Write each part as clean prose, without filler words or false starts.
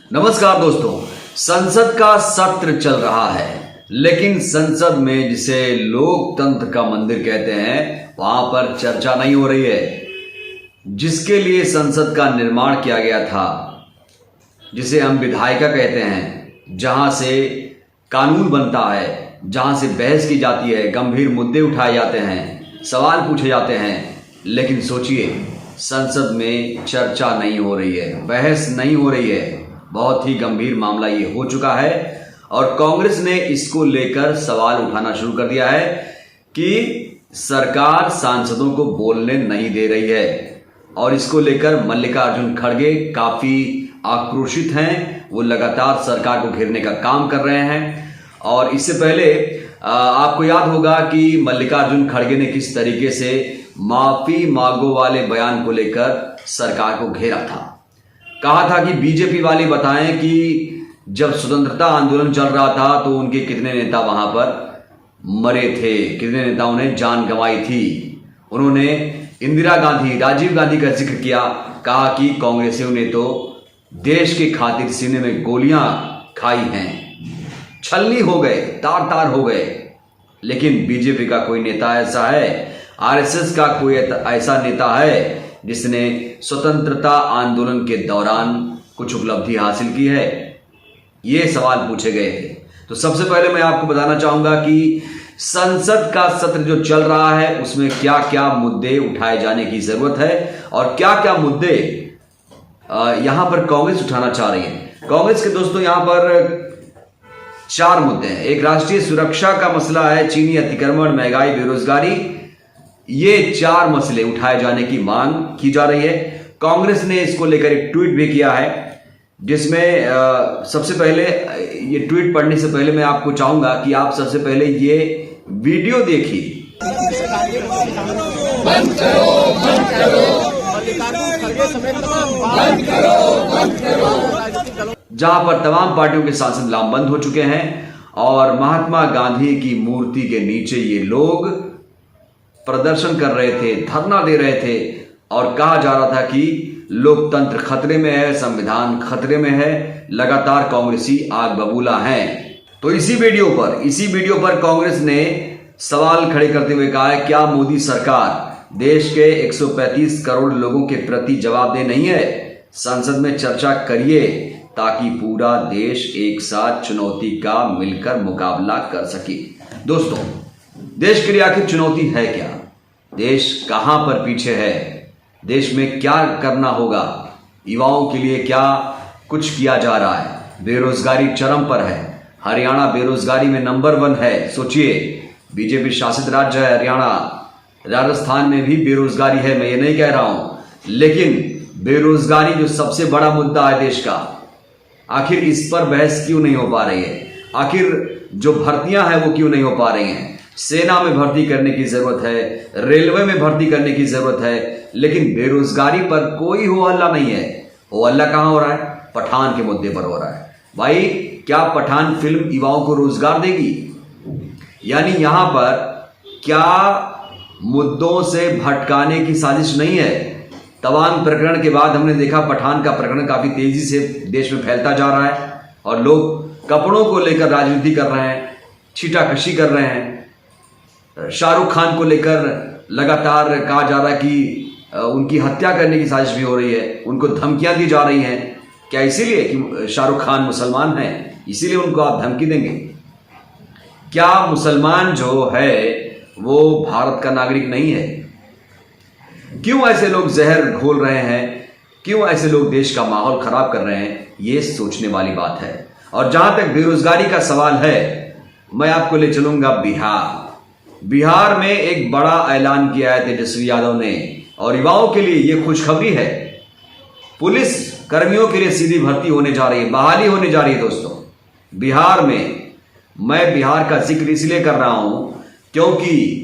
नमस्कार दोस्तों, संसद का सत्र चल रहा है, लेकिन संसद में जिसे लोकतंत्र का मंदिर कहते हैं वहां पर चर्चा नहीं हो रही है। जिसके लिए संसद का निर्माण किया गया था, जिसे हम विधायिका कहते हैं, जहां से कानून बनता है, जहां से बहस की जाती है, गंभीर मुद्दे उठाए जाते हैं, सवाल पूछे जाते हैं, लेकिन सोचिए संसद में चर्चा नहीं हो रही है, बहस नहीं हो रही है। बहुत ही गंभीर मामला ये हो चुका है और कांग्रेस ने इसको लेकर सवाल उठाना शुरू कर दिया है कि सरकार सांसदों को बोलने नहीं दे रही है और इसको लेकर मल्लिकार्जुन खड़गे काफी आक्रोशित हैं। वो लगातार सरकार को घेरने का काम कर रहे हैं और इससे पहले आपको याद होगा कि मल्लिकार्जुन खड़गे ने किस तरीके से माफी मांगो वाले बयान को लेकर सरकार को घेरा था। कहा था कि बीजेपी वाले बताएं कि जब स्वतंत्रता आंदोलन चल रहा था तो उनके कितने नेता वहां पर मरे थे, कितने नेताओं ने जान गंवाई थी। उन्होंने इंदिरा गांधी, राजीव गांधी का जिक्र किया, कहा कि कांग्रेसियों ने तो देश की खातिर सीने में गोलियां खाई हैं, छलनी हो गए, तार तार हो गए। लेकिन बीजेपी का कोई नेता ऐसा है, आरएसएस का कोई ऐसा नेता है जिसने स्वतंत्रता आंदोलन के दौरान कुछ उपलब्धि हासिल की है? ये सवाल पूछे गए थे। तो सबसे पहले मैं आपको बताना चाहूंगा कि संसद का सत्र जो चल रहा है उसमें क्या क्या मुद्दे उठाए जाने की जरूरत है और क्या क्या मुद्दे यहां पर कांग्रेस उठाना चाह रही है। कांग्रेस के दोस्तों यहां पर 4 मुद्दे हैं। एक राष्ट्रीय सुरक्षा का मसला है, चीनी अतिक्रमण, महंगाई, बेरोजगारी। ये 4 मसले उठाए जाने की मांग की जा रही है। कांग्रेस ने इसको लेकर एक ट्वीट भी किया है, जिसमें सबसे पहले ये ट्वीट पढ़ने से पहले मैं आपको चाहूंगा कि आप सबसे पहले ये वीडियो देखिए। बंद करो, बंद करो, बंद करो, बंद करो। जहां पर तमाम पार्टियों के सांसद लामबंद हो चुके हैं और महात्मा गांधी की मूर्ति के नीचे ये लोग प्रदर्शन कर रहे थे, धरना दे रहे थे और कहा जा रहा था कि लोकतंत्र खतरे में है, संविधान खतरे में है, लगातार कांग्रेसी आग बबूला हैं। तो इसी वीडियो पर कांग्रेस ने सवाल खड़े करते हुए कहा है, क्या मोदी सरकार देश के 135 करोड़ लोगों के प्रति जवाबदेह नहीं है? संसद में चर्चा करिए ताकि पूरा देश एक साथ चुनौती का मिलकर मुकाबला कर सके। दोस्तों, देश के लिए आखिर चुनौती है क्या? देश कहां पर पीछे है? देश में क्या करना होगा? युवाओं के लिए क्या कुछ किया जा रहा है? बेरोजगारी चरम पर है। हरियाणा बेरोजगारी में नंबर 1 है। सोचिए, बीजेपी शासित राज्य है हरियाणा। राजस्थान में भी बेरोजगारी है, मैं ये नहीं कह रहा हूं, लेकिन बेरोजगारी जो सबसे बड़ा मुद्दा है देश का, आखिर इस पर बहस क्यों नहीं हो पा रही है? आखिर जो भर्तियां हैं वो क्यों नहीं हो पा रही हैं? सेना में भर्ती करने की जरूरत है, रेलवे में भर्ती करने की जरूरत है, लेकिन बेरोजगारी पर कोई हो हल्ला नहीं है। हो हल्ला कहां हो रहा है? पठान के मुद्दे पर हो रहा है। भाई, क्या पठान फिल्म युवाओं को रोजगार देगी? यानी यहां पर क्या मुद्दों से भटकाने की साजिश नहीं है? तवांग प्रकरण के बाद हमने देखा पठान का प्रकरण काफी तेजी से देश में फैलता जा रहा है और लोग कपड़ों को लेकर राजनीति कर रहे हैं, छीटाकशी कर रहे हैं। शाहरुख खान को लेकर लगातार कहा जा रहा है कि उनकी हत्या करने की साजिश भी हो रही है, उनको धमकियां दी जा रही हैं। क्या इसीलिए कि शाहरुख खान मुसलमान हैं, इसीलिए उनको आप धमकी देंगे? क्या मुसलमान जो है वो भारत का नागरिक नहीं है? क्यों ऐसे लोग जहर घोल रहे हैं? क्यों ऐसे लोग देश का माहौल खराब कर रहे हैं? ये सोचने वाली बात है। और जहां तक बेरोजगारी का सवाल है, मैं आपको ले चलूंगा बिहार में एक बड़ा ऐलान किया है तेजस्वी यादव ने और युवाओं के लिए यह खुशखबरी है। पुलिस कर्मियों के लिए सीधी भर्ती होने जा रही है, बहाली होने जा रही है। दोस्तों, बिहार में, मैं बिहार का जिक्र इसलिए कर रहा हूं क्योंकि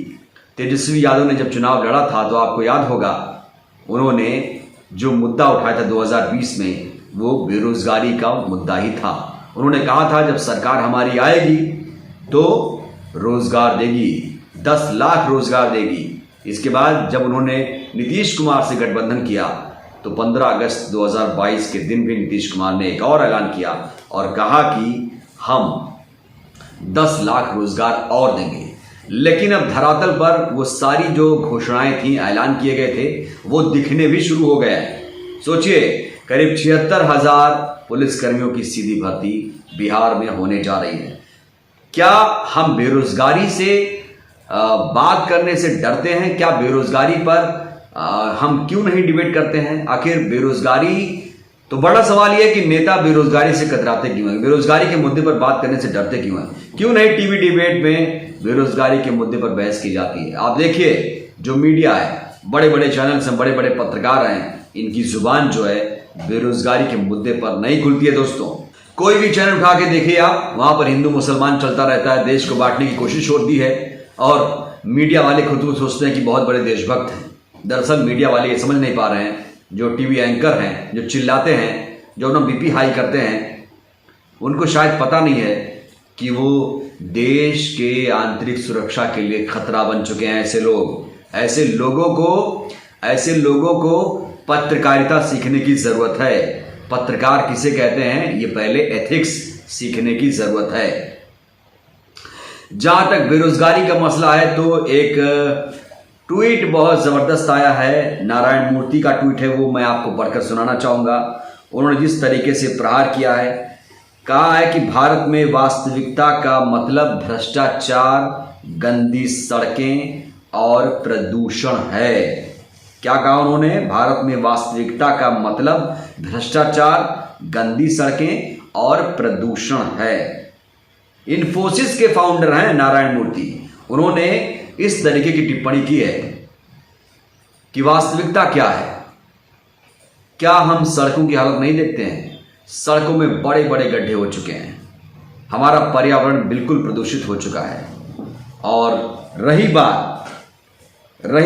तेजस्वी यादव ने जब चुनाव लड़ा था तो आपको याद होगा उन्होंने जो मुद्दा उठाया था 2020 में, वो बेरोजगारी का मुद्दा ही था। उन्होंने कहा था जब सरकार हमारी आएगी तो रोजगार देगी, 10 लाख रोजगार देगी। इसके बाद जब उन्होंने नीतीश कुमार से गठबंधन किया तो 15 अगस्त 2022 के दिन भी नीतीश कुमार ने एक और ऐलान किया और कहा कि हम 10 लाख रोजगार और देंगे। लेकिन अब धरातल पर वो सारी जो घोषणाएं थी, ऐलान किए गए थे, वो दिखने भी शुरू हो गए हैं। सोचिए, करीब 76,000 पुलिसकर्मियों की सीधी भर्ती बिहार में होने जा रही है। क्या हम बेरोजगारी से बात करने से डरते हैं? क्या बेरोजगारी पर हम क्यों नहीं डिबेट करते हैं? आखिर बेरोजगारी तो बड़ा सवाल यह है कि नेता बेरोजगारी से कतराते क्यों हैं? बेरोजगारी के मुद्दे पर बात करने से डरते क्यों हैं? क्यों नहीं टीवी डिबेट में बेरोजगारी के मुद्दे पर बहस की जाती है? आप देखिए, जो मीडिया है, बड़े बड़े चैनल्स हैं, बड़े बड़े पत्रकार हैं, इनकी जुबान जो है बेरोजगारी के मुद्दे पर नहीं खुलती है। दोस्तों, कोई भी चैनल उठा के देखिए आप, वहां पर हिंदू मुसलमान चलता रहता है, देश को बांटने की कोशिश होती है और मीडिया वाले खुद को सोचते हैं कि बहुत बड़े देशभक्त हैं। दरअसल मीडिया वाले ये समझ नहीं पा रहे हैं, जो टीवी एंकर हैं, जो चिल्लाते हैं, जो अपना बीपी हाई करते हैं, उनको शायद पता नहीं है कि वो देश के आंतरिक सुरक्षा के लिए खतरा बन चुके हैं। ऐसे लोगों को पत्रकारिता सीखने की जरूरत है। पत्रकार किसे कहते हैं, ये पहले एथिक्स सीखने की जरूरत है। जहां तक बेरोजगारी का मसला है, तो एक ट्वीट बहुत जबरदस्त आया है, नारायण मूर्ति का ट्वीट है, वो मैं आपको पढ़कर सुनाना चाहूंगा। उन्होंने जिस तरीके से प्रहार किया है, कहा है कि भारत में वास्तविकता का मतलब भ्रष्टाचार, गंदी सड़कें और प्रदूषण है। क्या कहा उन्होंने? भारत में वास्तविकता का मतलब भ्रष्टाचार, गंदी सड़कें और प्रदूषण है। इन्फोसिस के फाउंडर हैं नारायण मूर्ति। उन्होंने इस तरीके की टिप्पणी की है कि वास्तविकता क्या है। क्या हम सड़कों की हालत नहीं देखते हैं? सड़कों में बड़े बड़े गड्ढे हो चुके हैं, हमारा पर्यावरण बिल्कुल प्रदूषित हो चुका है। और रही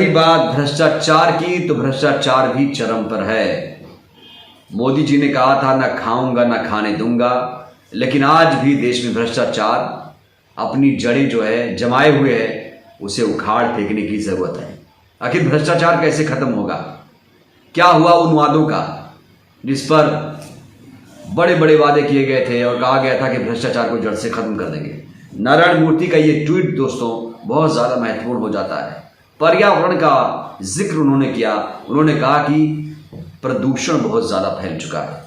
बात भ्रष्टाचार की, तो भ्रष्टाचार भी चरम पर है। मोदी जी ने कहा था, ना खाऊंगा ना खाने दूंगा, लेकिन आज भी देश में भ्रष्टाचार अपनी जड़ें जो है जमाए हुए है, उसे उखाड़ फेंकने की जरूरत है। आखिर भ्रष्टाचार कैसे खत्म होगा? क्या हुआ उन वादों का जिस पर बड़े बड़े वादे किए गए थे और कहा गया था कि भ्रष्टाचार को जड़ से खत्म कर देंगे? नारायण मूर्ति का ये ट्वीट दोस्तों बहुत ज्यादा महत्वपूर्ण हो जाता है। पर्यावरण का जिक्र उन्होंने किया। उन्होंने कहा कि प्रदूषण बहुत ज्यादा फैल चुका है।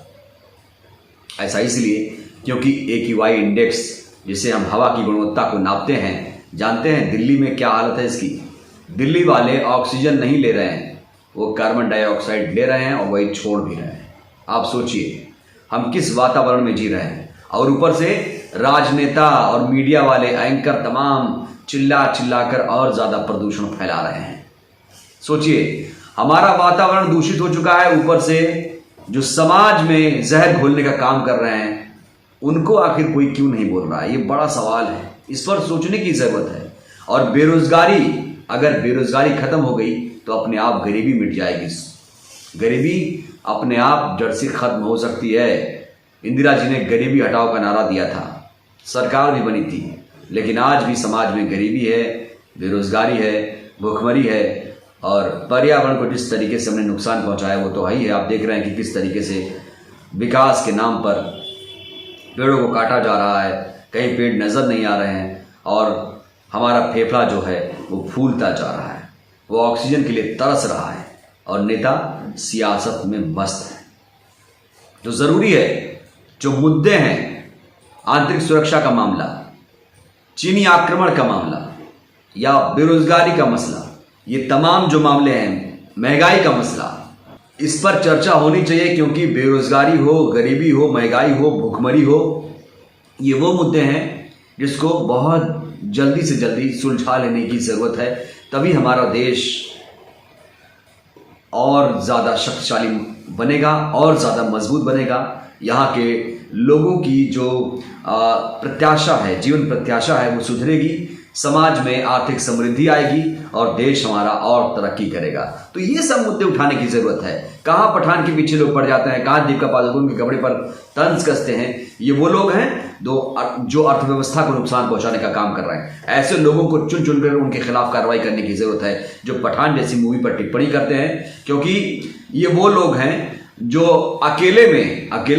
ऐसा इसलिए क्योंकि AQI इंडेक्स, जिसे हम हवा की गुणवत्ता को नापते हैं, जानते हैं दिल्ली में क्या हालत है इसकी? दिल्ली वाले ऑक्सीजन नहीं ले रहे हैं, वो कार्बन डाइऑक्साइड ले रहे हैं और वही छोड़ भी रहे हैं। आप सोचिए हम किस वातावरण में जी रहे हैं। और ऊपर से राजनेता और मीडिया वाले एंकर तमाम चिल्ला कर और ज्यादा प्रदूषण फैला रहे हैं। सोचिए, हमारा वातावरण दूषित हो चुका है, ऊपर से जो समाज में जहर घोलने का काम कर रहे हैं, उनको आखिर कोई क्यों नहीं बोल रहा है? ये बड़ा सवाल है, इस पर सोचने की जरूरत है। और बेरोजगारी, अगर बेरोजगारी खत्म हो गई तो अपने आप गरीबी मिट जाएगी। गरीबी अपने आप जड़ से खत्म हो सकती है। इंदिरा जी ने गरीबी हटाओ का नारा दिया था, सरकार भी बनी थी, लेकिन आज भी समाज में गरीबी है, बेरोजगारी है, भूखमरी है और पर्यावरण को जिस तरीके से हमने नुकसान पहुंचाया वो तो है ही है। आप देख रहे हैं कि किस तरीके से विकास के नाम पर पेड़ों को काटा जा रहा है, कहीं पेड़ नजर नहीं आ रहे हैं और हमारा फेफड़ा जो है वो फूलता जा रहा है, वो ऑक्सीजन के लिए तरस रहा है और नेता सियासत में मस्त है। तो जरूरी है, जो मुद्दे हैं, आंतरिक सुरक्षा का मामला, चीनी आक्रमण का मामला या बेरोजगारी का मसला, ये तमाम जो मामले हैं, महंगाई का मसला, इस पर चर्चा होनी चाहिए। क्योंकि बेरोजगारी हो, गरीबी हो, महंगाई हो, भूखमरी हो, ये वो मुद्दे हैं जिसको बहुत जल्दी से जल्दी सुलझा लेने की जरूरत है। तभी हमारा देश और ज्यादा शक्तिशाली बनेगा और ज्यादा मजबूत बनेगा। यहाँ के लोगों की जो प्रत्याशा है, जीवन प्रत्याशा है, वो सुधरेगी, समाज में आर्थिक समृद्धि आएगी और देश हमारा और तरक्की करेगा। तो तो ये सब मुद्दे उठाने की जरूरत है। कहाँ पठान के पीछे लोग पड़ जाते हैं, कहाँ दीपिका पादुकोण के कपड़े पर तंज कसते हैं। ये वो लोग हैं जो अर्थव्यवस्था को नुकसान पहुंचाने का काम कर रहे हैं। ऐसे लोगों को चुन चुनकर उनके खिलाफ कार्रवाई करने की जरूरत है जो पठान जैसी मूवी पर टिप्पणी करते हैं, क्योंकि ये वो लोग हैं जो अकेले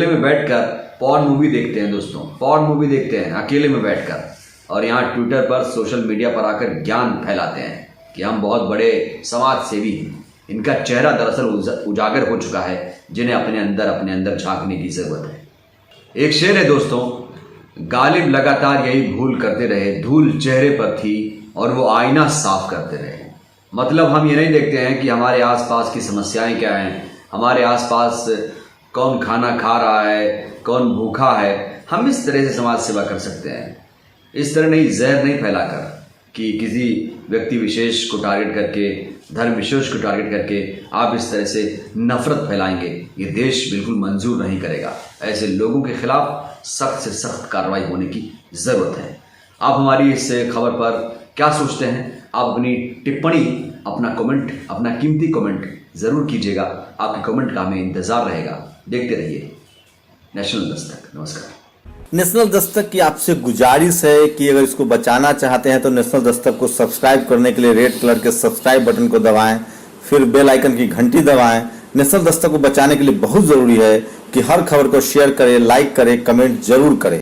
में बैठकर पॉर्न मूवी देखते हैं। दोस्तों, पॉर्न मूवी देखते हैं अकेले में बैठकर, और यहाँ ट्विटर पर, सोशल मीडिया पर आकर ज्ञान फैलाते हैं कि हम बहुत बड़े समाज सेवी हैं। इनका चेहरा दरअसल उजागर हो चुका है, जिन्हें अपने अंदर झांकने की जरूरत है। एक शेर है दोस्तों, गालिब लगातार यही भूल करते रहे, धूल चेहरे पर थी और वो आईना साफ करते रहे। मतलब हम ये नहीं देखते हैं कि हमारे आसपास की समस्याएं क्या हैं, हमारे आसपास कौन खाना खा रहा है, कौन भूखा है। हम इस तरह से समाज सेवा कर सकते हैं, इस तरह नहीं, जहर नहीं फैलाकर कि किसी व्यक्ति विशेष को टारगेट करके, धर्म विशेष को टारगेट करके आप इस तरह से नफरत फैलाएंगे। ये देश बिल्कुल मंजूर नहीं करेगा। ऐसे लोगों के खिलाफ सख्त से सख्त कार्रवाई होने की जरूरत है। आप हमारी इस खबर पर क्या सोचते हैं? आप अपनी टिप्पणी, अपना कमेंट, अपना कीमती कमेंट जरूर कीजिएगा। आपके कमेंट का हमें इंतजार रहेगा। देखते रहिए नेशनल दस्तक। नमस्कार। नेशनल दस्तक की आपसे गुजारिश है कि अगर इसको बचाना चाहते हैं तो नेशनल दस्तक को सब्सक्राइब करने के लिए रेड कलर के सब्सक्राइब बटन को दबाएं, फिर बेल आइकन की घंटी दबाएं। नेशनल दस्तक को बचाने के लिए बहुत जरूरी है कि हर खबर को शेयर करें, लाइक करें, कमेंट जरूर करें।